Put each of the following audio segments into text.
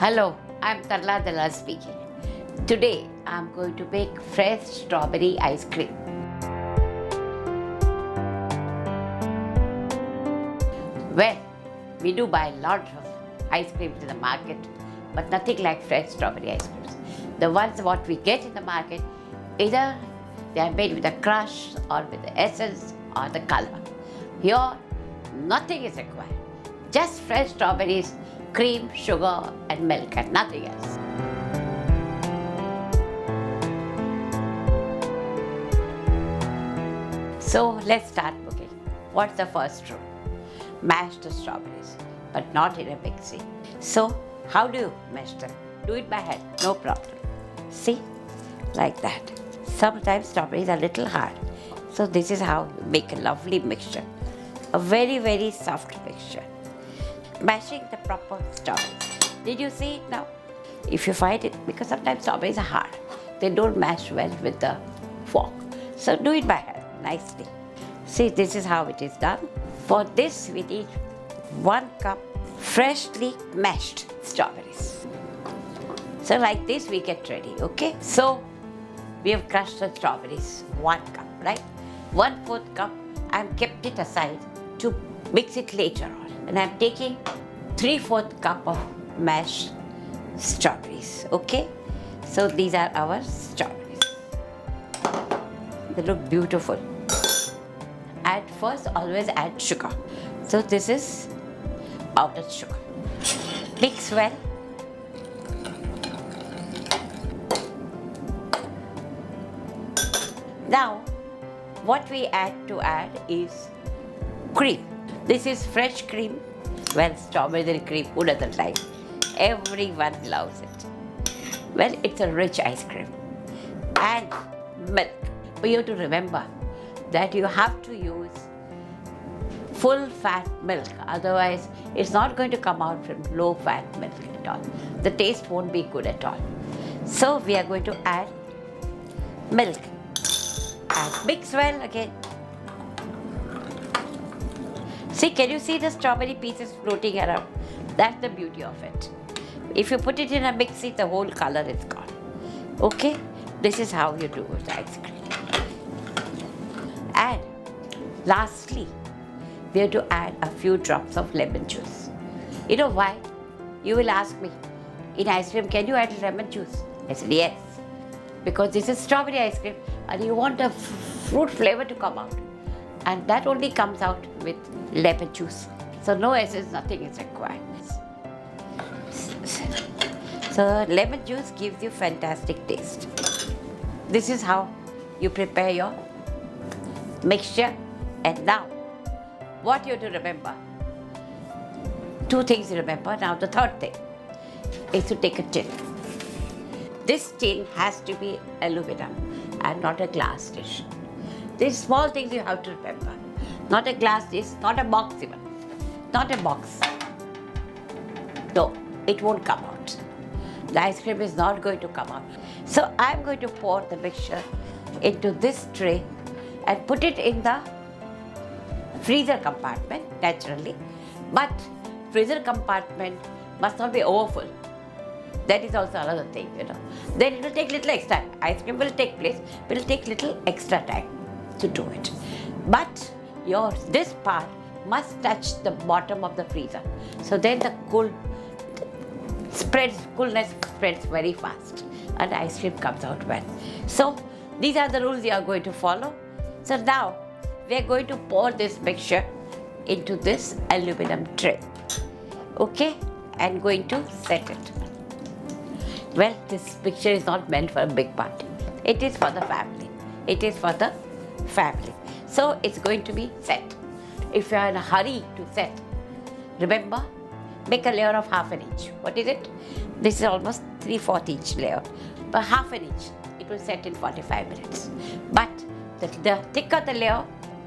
Hello, I'm Tarla Dalal speaking. Today I'm going to make fresh strawberry ice cream. Well, we do buy lots of ice creams in the market, but nothing like fresh strawberry ice creams. The ones what we get in the market, either they are made with a crush or with the essence or the color. Here, nothing is required. Just fresh strawberries, cream, sugar and milk and nothing else. So let's start cooking. What's the first rule? Mash the strawberries, but not in a mixie. So how do you mash them? Do it by hand, no problem. See, like that. Sometimes strawberries are a little hard. So this is how you make a lovely mixture. A very, very soft mixture. Mashing the proper strawberries. Did you see it now? If you find it, because sometimes strawberries are hard. They don't mash well with the fork. So do it by hand, nicely. See, this is how it is done. For this, we need 1 cup freshly mashed strawberries. So like this, we get ready, okay? So we have crushed the strawberries, 1 cup, right? 1/4 cup, I've kept it aside to mix it later on. And I'm taking 3/4 cup of mashed strawberries, okay? So these are our strawberries. They look beautiful. At first, always add sugar. So this is powdered sugar. Mix well. Now, what we add is cream. This is fresh cream. Well, strawberry cream, who doesn't like? Everyone loves it. Well, it's a rich ice cream. And milk. But you have to remember that you have to use full fat milk, otherwise it's not going to come out from low fat milk at all. The taste won't be good at all. So we are going to add milk and mix well again. See, can you see the strawberry pieces floating around? That's the beauty of it. If you put it in a mixie, the whole color is gone. Okay, this is how you do it, ice cream. And lastly, we have to add a few drops of lemon juice. You know why? You will ask me, in ice cream, can you add lemon juice? I said, yes. Because this is strawberry ice cream and you want a fruit flavor to come out. And that only comes out with lemon juice. So no essence, nothing is required. So lemon juice gives you fantastic taste. This is how you prepare your mixture. And now, what you have to remember? 2 things you remember. Now the third thing is to take a tin. This tin has to be aluminum and not a glass dish. These small things you have to remember. Not a glass dish, not a box even. Not a box. No, it won't come out. The ice cream is not going to come out. So I'm going to pour the mixture into this tray and put it in the freezer compartment, naturally. But freezer compartment must not be overfull. That is also another thing, you know. Then it will take little extra time. Ice cream will take place, but it will take little extra time to do it. But this part must touch the bottom of the freezer. So then the coolness spreads very fast and the ice cream comes out well. So these are the rules you are going to follow. So now we are going to pour this mixture into this aluminum tray. Okay? And going to set it. Well, this mixture is not meant for a big party. It is for the family. It is for the family. So it's going to be set. If you are in a hurry to set, remember, make a layer of 1/2 inch. What is it? This is almost 3/4 inch layer. But 1/2 inch, it will set in 45 minutes. But the thicker the layer,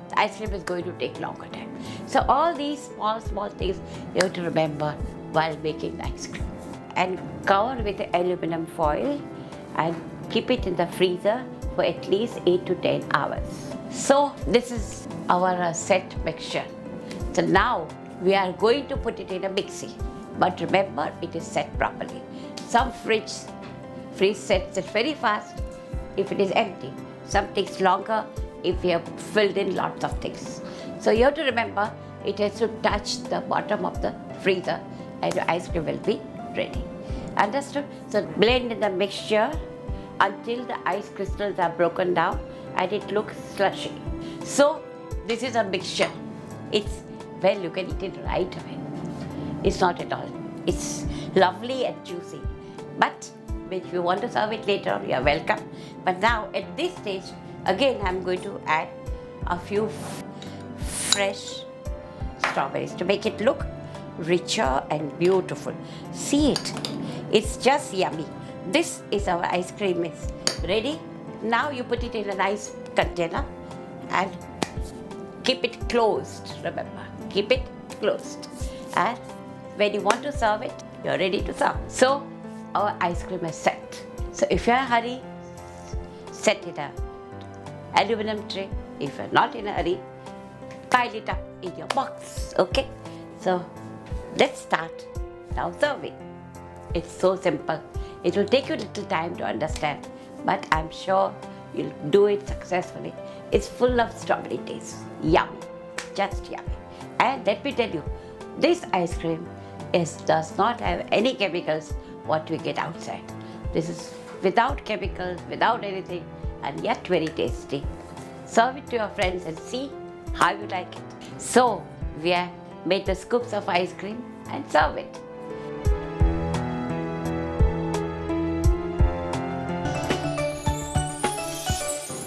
the ice cream is going to take longer time. So all these small things you have to remember while making the ice cream. And cover with aluminum foil and keep it in the freezer for at least 8 to 10 hours. So this is our set mixture. So now we are going to put it in a mixie. But remember, it is set properly. Some freeze sets it very fast if it is empty. Some takes longer if you have filled in lots of things. So you have to remember, it has to touch the bottom of the freezer and your ice cream will be ready. Understood? So blend in the mixture until the ice crystals are broken down and it looks slushy. So this is a mixture. It's, well, you can eat it right away. It's not at all. It's lovely and juicy. But if you want to serve it later on, you are welcome. But now at this stage, again I'm going to add a few fresh strawberries to make it look richer and beautiful. See it? It's just yummy. This is our ice cream is ready. Now you put it in a nice container and keep it closed. Remember, keep it closed. And when you want to serve it, you're ready to serve. So our ice cream is set. So if you're in a hurry, set it up. Aluminum tray. If you're not in a hurry, pile it up in your box. Okay? So let's start now serving. It's so simple. It will take you a little time to understand, but I'm sure you'll do it successfully. It's full of strawberry taste. Yummy. Just yummy. And let me tell you, this ice cream does not have any chemicals what we get outside. This is without chemicals, without anything, and yet very tasty. Serve it to your friends and see how you like it. So we have made the scoops of ice cream and serve it.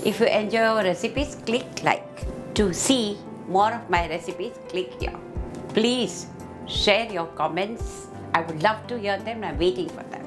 If you enjoy our recipes, click like. To see more of my recipes, click here. Please share your comments. I would love to hear them. I'm waiting for them.